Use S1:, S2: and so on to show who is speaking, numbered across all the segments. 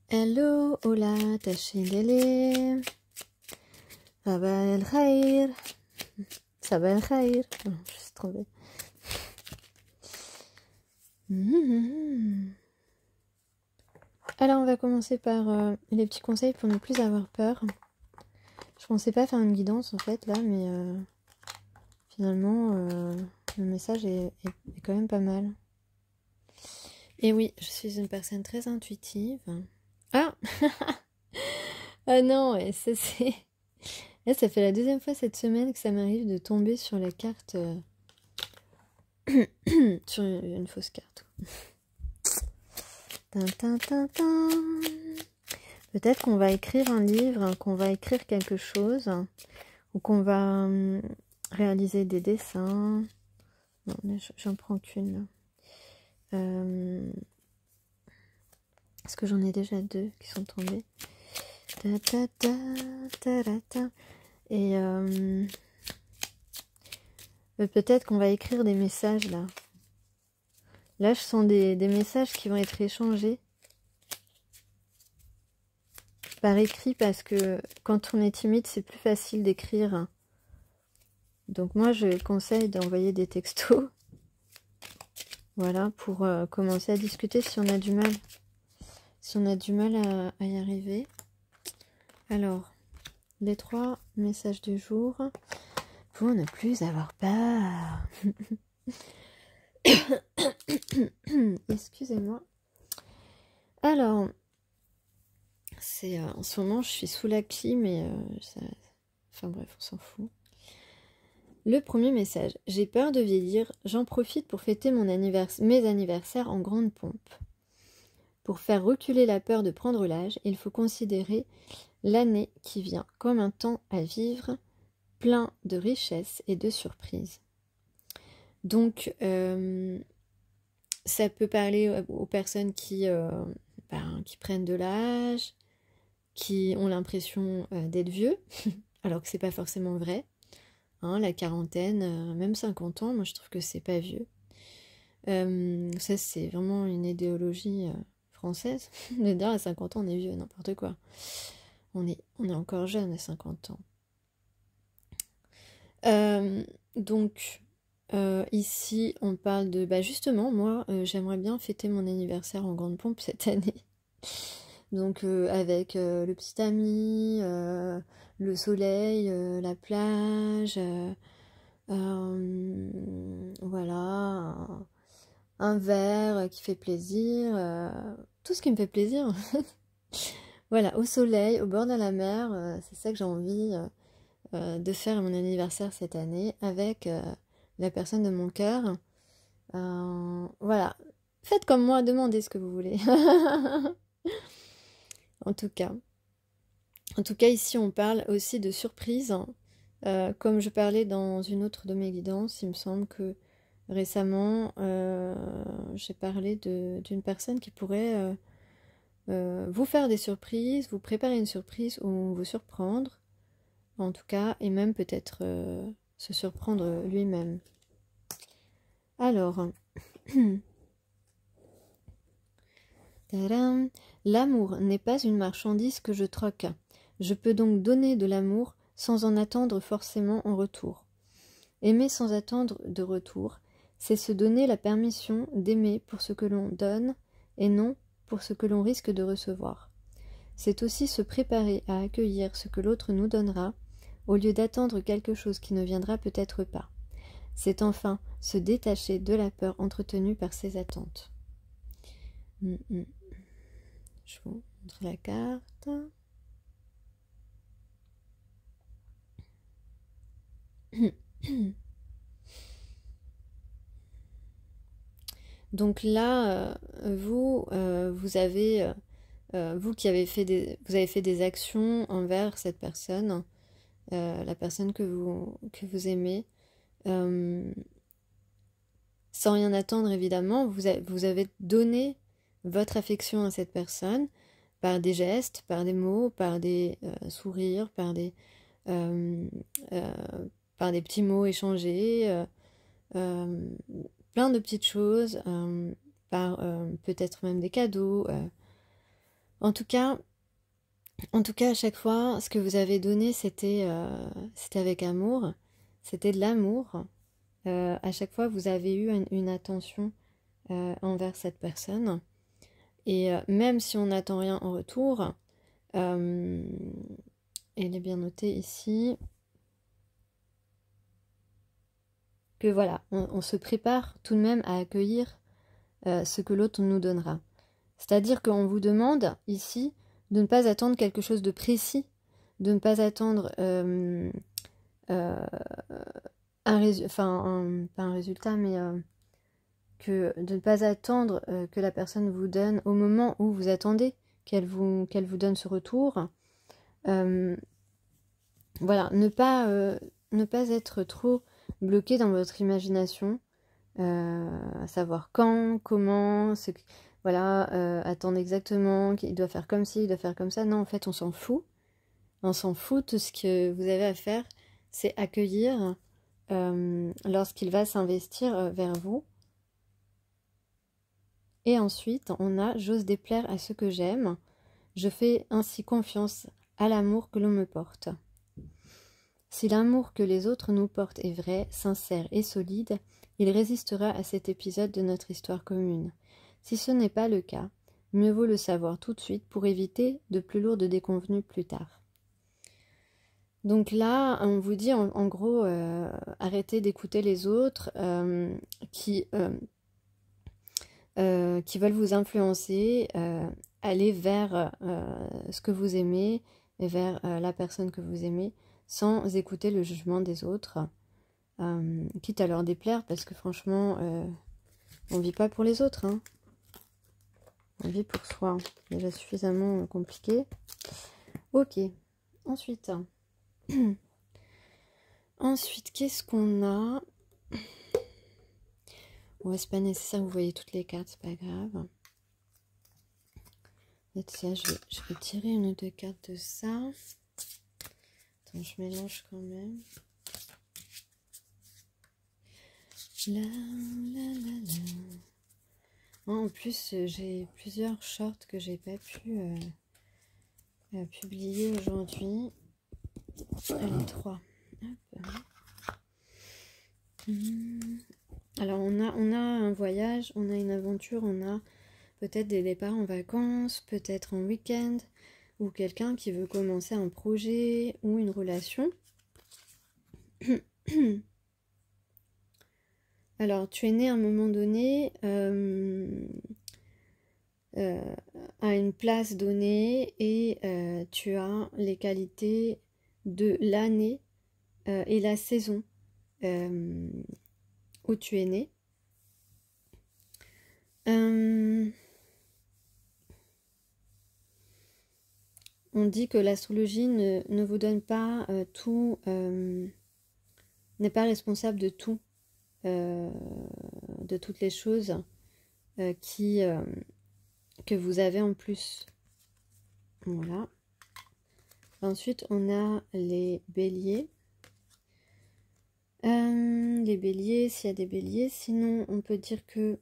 S1: Hello, hola, tachidele. Sabah el khair. Sabah el khair. Oh, je suis trompée. Alors, on va commencer par les petits conseils pour ne plus avoir peur. Je pensais pas faire une guidance en fait là, mais finalement, le message est quand même pas mal. Et oui, je suis une personne très intuitive. Ah ah non, et ça c'est... Là, ça fait la deuxième fois cette semaine que ça m'arrive de tomber sur la carte... sur une fausse carte. Peut-être qu'on va écrire un livre, qu'on va écrire quelque chose, ou qu'on va réaliser des dessins. Non, j'en prends qu'une. Parce que j'en ai déjà deux qui sont tombés. Et peut-être qu'on va écrire des messages là. Là, ce sont des messages qui vont être échangés par écrit parce que quand on est timide, c'est plus facile d'écrire. Donc moi, je conseille d'envoyer des textos. Voilà, pour commencer à discuter si on a du mal. Si on a du mal à y arriver. Alors, les 3 messages du jour pour ne plus avoir peur. Excusez-moi. Alors, c'est en ce moment, je suis sous la clim et ça... Enfin bref, on s'en fout. Le premier message. J'ai peur de vieillir, j'en profite pour fêter mes anniversaires en grande pompe. Pour faire reculer la peur de prendre l'âge, il faut considérer l'année qui vient comme un temps à vivre, plein de richesses et de surprises. Donc, ça peut parler aux personnes qui prennent de l'âge, qui ont l'impression d'être vieux, alors que c'est pas forcément vrai. Hein, la quarantaine, même 50 ans, moi je trouve que c'est pas vieux. Ça, c'est vraiment une idéologie française. De dire à 50 ans on est vieux, n'importe quoi. On est encore jeune à 50 ans. Donc, ici, on parle de... Bah justement, moi, j'aimerais bien fêter mon anniversaire en grande pompe cette année. Donc, avec le petit ami, le soleil, la plage, voilà, un verre qui fait plaisir, tout ce qui me fait plaisir. Voilà, au soleil, au bord de la mer, c'est ça que j'ai envie de faire mon anniversaire cette année avec la personne de mon cœur. Voilà, faites comme moi, demandez ce que vous voulez. En tout cas, ici on parle aussi de surprise. Comme je parlais dans une autre de mes guidances, il me semble que récemment j'ai parlé d'une personne qui pourrait vous faire des surprises, vous préparer une surprise ou vous surprendre, en tout cas, et même peut-être se surprendre lui-même. Alors, l'amour n'est pas une marchandise que je troque. Je peux donc donner de l'amour sans en attendre forcément en retour. Aimer sans attendre de retour, c'est se donner la permission d'aimer pour ce que l'on donne et non pour ce que l'on risque de recevoir. C'est aussi se préparer à accueillir ce que l'autre nous donnera, au lieu d'attendre quelque chose qui ne viendra peut-être pas. C'est enfin se détacher de la peur entretenue par ces attentes. Je vous montre la carte. Donc là, vous avez vous qui avez fait des actions envers cette personne, la personne que vous aimez, sans rien attendre évidemment, vous avez donné votre affection à cette personne par des gestes, par des mots, par des sourires, par des petits mots échangés, plein de petites choses, par peut-être même des cadeaux. En tout cas, à chaque fois, ce que vous avez donné, c'était avec amour, c'était de l'amour. À chaque fois, vous avez eu une attention envers cette personne. Et même si on n'attend rien en retour, il est bien noté ici que voilà, on se prépare tout de même à accueillir ce que l'autre nous donnera. C'est-à-dire qu'on vous demande ici de ne pas attendre quelque chose de précis, de ne pas attendre pas un résultat, mais de ne pas attendre que la personne vous donne au moment où vous attendez qu'elle vous donne ce retour. Voilà, ne pas être trop bloqué dans votre imagination, à savoir quand, comment, voilà, attendre exactement, qu'il doit faire comme ci, il doit faire comme ça. Non, en fait, on s'en fout. On s'en fout. Tout ce que vous avez à faire, c'est accueillir lorsqu'il va s'investir vers vous. Et ensuite, on a « j'ose déplaire à ceux que j'aime. Je fais ainsi confiance à l'amour que l'on me porte. » Si l'amour que les autres nous portent est vrai, sincère et solide, il résistera à cet épisode de notre histoire commune. Si ce n'est pas le cas, mieux vaut le savoir tout de suite pour éviter de plus lourdes déconvenues plus tard. Donc là, on vous dit en gros, arrêtez d'écouter les autres qui veulent vous influencer, aller vers ce que vous aimez et vers la personne que vous aimez, sans écouter le jugement des autres, quitte à leur déplaire, parce que franchement, on vit pas pour les autres, hein. On vit pour soi, déjà suffisamment compliqué. Ok, ensuite, qu'est-ce qu'on a? Ouais, c'est pas nécessaire, vous voyez toutes les cartes, c'est pas grave. Et tiens, je vais tirer une ou deux cartes de ça. Attends, je mélange quand même. En plus, j'ai plusieurs shorts que j'ai pas pu publier aujourd'hui. Allez, 3. Alors, on a un voyage, on a une aventure, on a peut-être des départs en vacances, peut-être en week-end, ou quelqu'un qui veut commencer un projet ou une relation. Alors, tu es né à un moment donné à une place donnée et tu as les qualités de l'année et la saison où tu es né. On dit que l'astrologie ne vous donne pas tout, n'est pas responsable de tout, de toutes les choses que vous avez en plus. Voilà. Ensuite, on a les béliers. Les béliers, s'il y a des béliers, sinon on peut dire que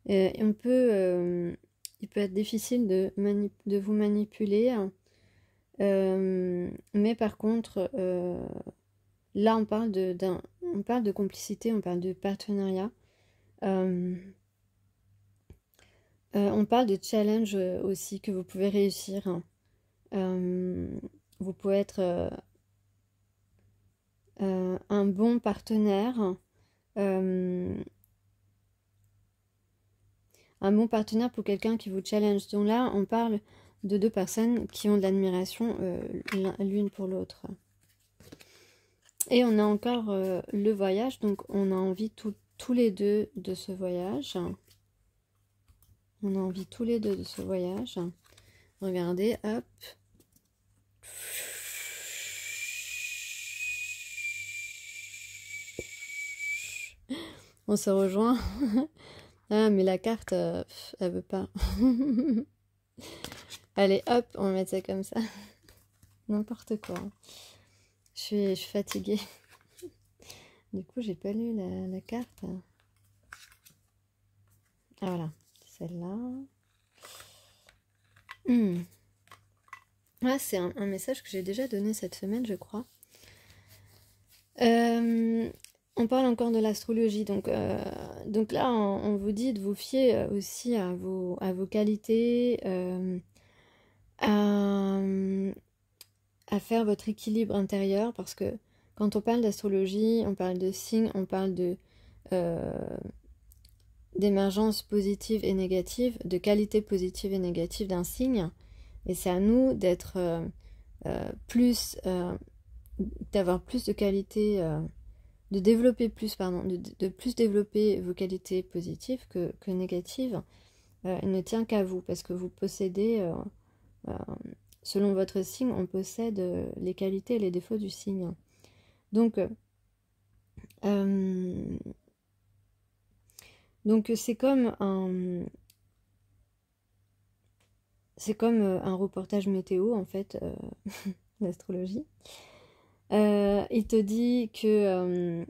S1: il peut être difficile de vous manipuler, mais par contre, là on parle de complicité, on parle de partenariat, on parle de challenge aussi que vous pouvez réussir. Vous pouvez être un bon partenaire, pour quelqu'un qui vous challenge. Donc là, on parle de deux personnes qui ont de l'admiration l'une pour l'autre. Et on a encore le voyage, donc on a envie tous les deux de ce voyage. On a envie tous les deux de ce voyage. Regardez, hop. On se rejoint. Ah, mais la carte, elle veut pas. Allez, hop, on va mettre ça comme ça. N'importe quoi. Je je suis fatiguée. Du coup, j'ai pas lu la carte. Ah voilà, celle-là. Ah, c'est un message que j'ai déjà donné cette semaine, je crois. On parle encore de l'astrologie, donc là, on vous dit de vous fier aussi à vos qualités, à faire votre équilibre intérieur, parce que quand on parle d'astrologie, on parle de signes, on parle d'émergence positive et négative, de qualité positive et négative d'un signe, et c'est à nous d'être d'avoir plus de qualité, de développer plus, pardon, de plus développer vos qualités positives que négatives. Il ne tient qu'à vous, parce que vous possédez, selon votre signe, on possède les qualités et les défauts du signe. Donc c'est comme un reportage météo, en fait, l'astrologie. Il te dit que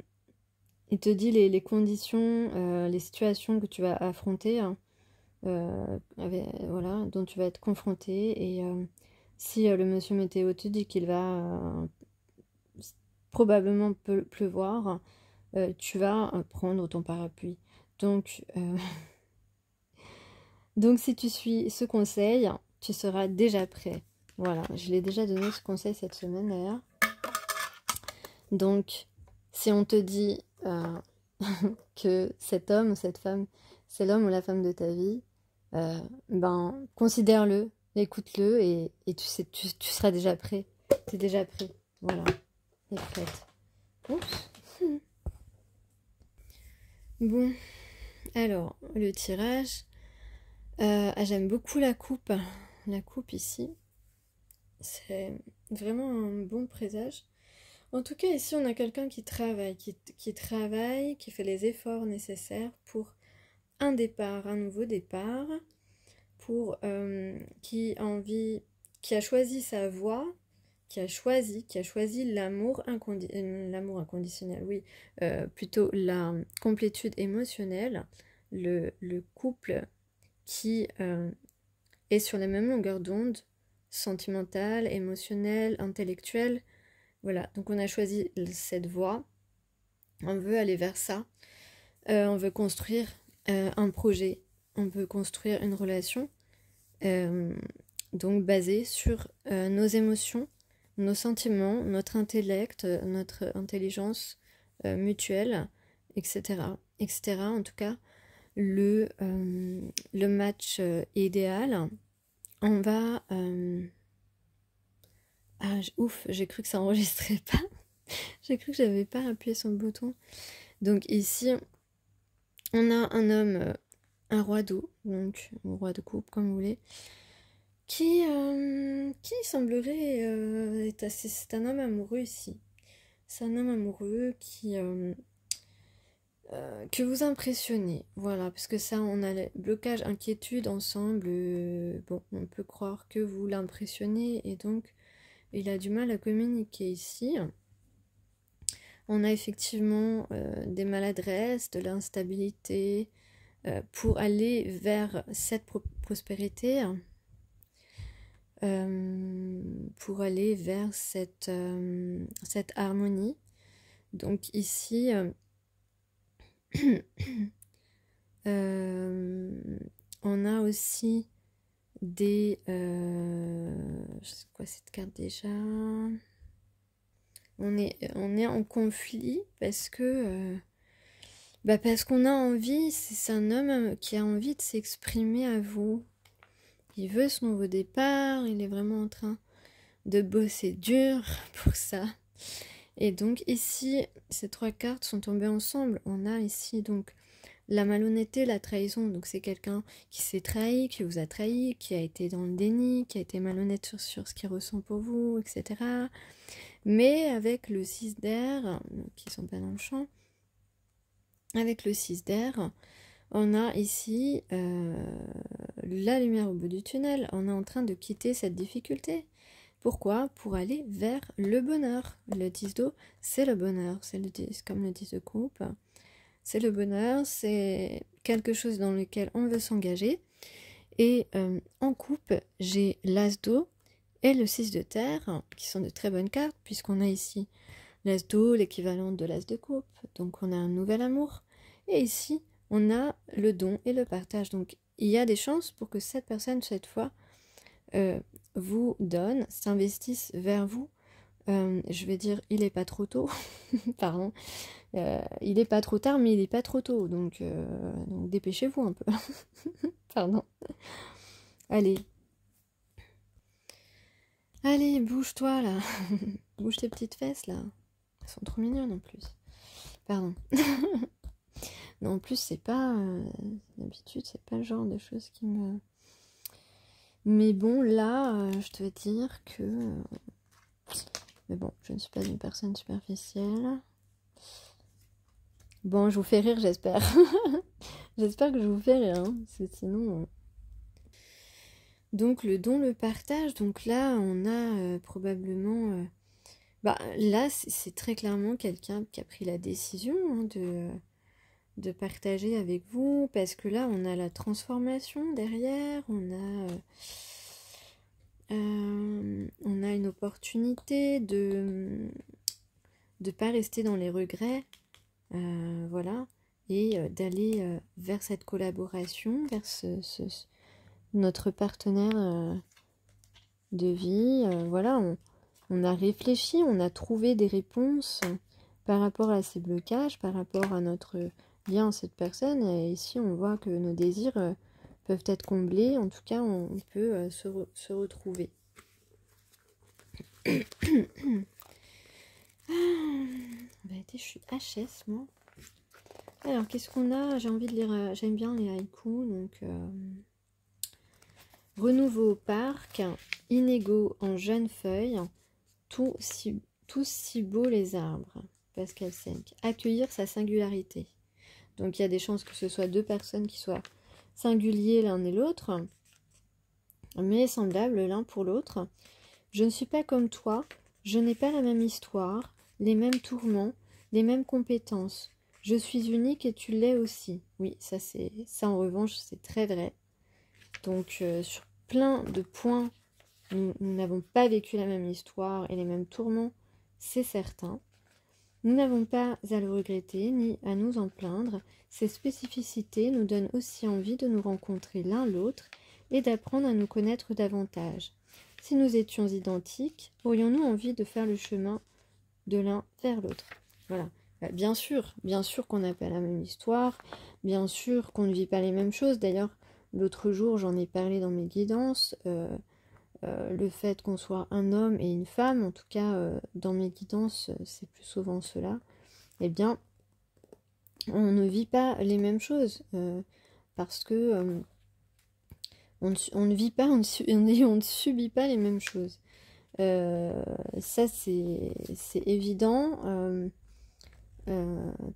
S1: il te dit les conditions, les situations que tu vas affronter, hein, voilà, dont tu vas être confronté. Et si le monsieur météo te dit qu'il va probablement pleuvoir, tu vas prendre ton parapluie. Donc si tu suis ce conseil, tu seras déjà prêt. Voilà, je l'ai déjà donné ce conseil cette semaine d'ailleurs. Donc, si on te dit que cet homme ou cette femme, c'est l'homme ou la femme de ta vie, ben, considère-le, écoute-le et tu seras déjà prêt. Tu es déjà prêt. Voilà, t'es prête. Oups. Bon, alors, le tirage. J'aime beaucoup la coupe. La coupe ici. C'est vraiment un bon présage. En tout cas, ici, on a quelqu'un qui travaille, qui travaille, qui fait les efforts nécessaires pour un départ, un nouveau départ, pour qui a choisi sa voie, qui a choisi l'amour inconditionnel, oui, plutôt la complétude émotionnelle, le couple qui est sur la même longueur d'onde, sentimentale, émotionnelle, intellectuelle. Voilà, donc on a choisi cette voie, on veut aller vers ça, on veut construire un projet, on veut construire une relation, donc basée sur nos émotions, nos sentiments, notre intellect, notre intelligence mutuelle, etc., etc. En tout cas, le match idéal, on va... Ah, ouf, j'ai cru que ça enregistrait pas. J'ai cru que j'avais pas appuyé sur le bouton. Donc ici, on a un homme, un roi d'eau, donc un roi de coupe, comme vous voulez, qui semblerait c'est un homme amoureux ici. C'est un homme amoureux que vous impressionnez, voilà, parce que ça, on a le blocage, inquiétude ensemble. Bon, on peut croire que vous l'impressionnez et donc il a du mal à communiquer ici. On a effectivement des maladresses, de l'instabilité pour aller vers cette prospérité, pour aller vers cette harmonie. Donc ici, on a aussi des... c'est quoi cette carte déjà ? On est en conflit parce que... parce qu'on a envie, c'est un homme qui a envie de s'exprimer à vous. Il veut ce nouveau départ, il est vraiment en train de bosser dur pour ça. Et donc ici, ces trois cartes sont tombées ensemble. On a ici donc la malhonnêteté, la trahison. Donc c'est quelqu'un qui s'est trahi, qui vous a trahi, qui a été dans le déni, qui a été malhonnête sur ce qu'il ressent pour vous, etc. Mais avec le 6 d'air, qui sont pas dans le champ, avec le 6 d'air, on a ici la lumière au bout du tunnel. On est en train de quitter cette difficulté. Pourquoi? Pour aller vers le bonheur. Le 10 d'eau, c'est le bonheur, c'est comme le 10 de coupe. C'est le bonheur, c'est quelque chose dans lequel on veut s'engager. Et en coupe, j'ai l'as d'eau et le 6 de terre, qui sont de très bonnes cartes, puisqu'on a ici l'as d'eau, l'équivalent de l'as de coupe. Donc on a un nouvel amour. Et ici, on a le don et le partage. Donc il y a des chances pour que cette personne, cette fois, vous donne, s'investisse vers vous. Je vais dire, il n'est pas trop tôt. Pardon. Il n'est pas trop tard, mais il n'est pas trop tôt. Donc dépêchez-vous un peu. Pardon. Allez. Allez, bouge-toi là. Bouge tes petites fesses là. Elles sont trop mignonnes en plus. Pardon. Non, en plus, c'est pas... d'habitude, c'est pas le genre de choses qui me... Mais bon, là, je dois dire que... mais bon, je ne suis pas une personne superficielle. Bon, je vous fais rire, j'espère. J'espère que je vous fais rire, hein, parce que sinon... Donc, le don, le partage. Donc là, on a probablement... bah, là, c'est très clairement quelqu'un qui a pris la décision hein, de partager avec vous, parce que là, on a la transformation derrière, on a une opportunité de pas rester dans les regrets, voilà, et d'aller vers cette collaboration, vers notre partenaire de vie. Voilà, on a réfléchi, on a trouvé des réponses par rapport à ces blocages, par rapport à notre lien à cette personne. Et ici, on voit que nos désirs peuvent être comblés. En tout cas, on peut se retrouver. Bah, je suis HS, moi. Alors, qu'est-ce qu'on a? J'ai envie de lire... j'aime bien les haïkus, donc... renouveau au parc, inégaux en jeunes feuilles, tous si beaux les arbres. Pascal Senck. Accueillir sa singularité. Donc il y a des chances que ce soit deux personnes qui soient singuliers l'un et l'autre, mais semblables l'un pour l'autre. Je ne suis pas comme toi, je n'ai pas la même histoire, les mêmes tourments, les mêmes compétences. Je suis unique et tu l'es aussi. Oui, ça en revanche, c'est très vrai. Donc sur plein de points, nous n'avons pas vécu la même histoire et les mêmes tourments, c'est certain. Nous n'avons pas à le regretter ni à nous en plaindre. Ces spécificités nous donnent aussi envie de nous rencontrer l'un l'autre et d'apprendre à nous connaître davantage. Si nous étions identiques, aurions-nous envie de faire le chemin de l'un vers l'autre? Voilà. Bien sûr qu'on n'a pas la même histoire, bien sûr qu'on ne vit pas les mêmes choses. D'ailleurs, l'autre jour, j'en ai parlé dans mes guidances. Le fait qu'on soit un homme et une femme, en tout cas dans mes guidances, c'est plus souvent cela, eh bien, on ne vit pas les mêmes choses parce que on ne vit pas, on ne subit pas les mêmes choses. Ça, c'est évident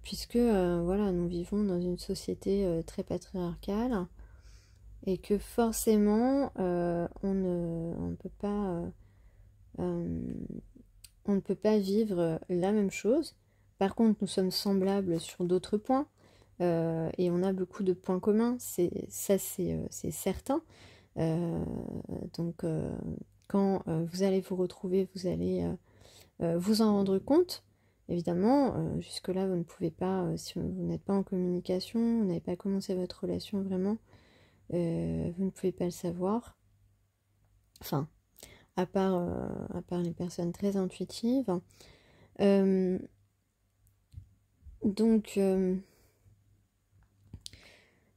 S1: puisque voilà, nous vivons dans une société très patriarcale. Et que forcément, on ne peut pas vivre la même chose. Par contre, nous sommes semblables sur d'autres points. Et on a beaucoup de points communs. C'est certain. Donc, quand vous allez vous retrouver, vous allez vous en rendre compte. Évidemment, jusque-là, vous ne pouvez pas, si vous n'êtes pas en communication, vous n'avez pas commencé votre relation vraiment, vous ne pouvez pas le savoir. Enfin, à part les personnes très intuitives. Donc,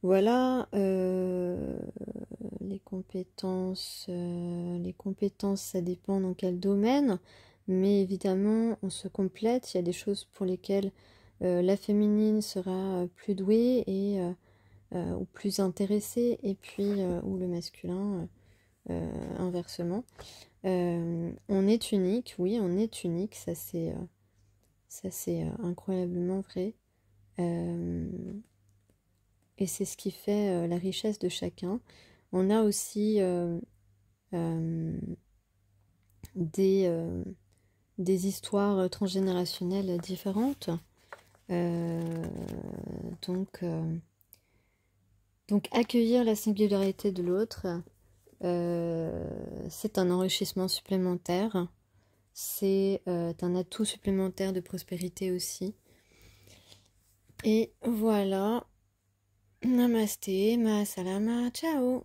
S1: voilà, les compétences, ça dépend dans quel domaine, mais évidemment, on se complète. Il y a des choses pour lesquelles la féminine sera plus douée et ou plus intéressée, et puis ou le masculin inversement. On est unique, oui, on est unique, ça c'est incroyablement vrai. Et c'est ce qui fait la richesse de chacun. On a aussi des histoires transgénérationnelles différentes. Donc accueillir la singularité de l'autre, c'est un enrichissement supplémentaire, c'est un atout supplémentaire de prospérité aussi. Et voilà, namasté, ma salama, ciao.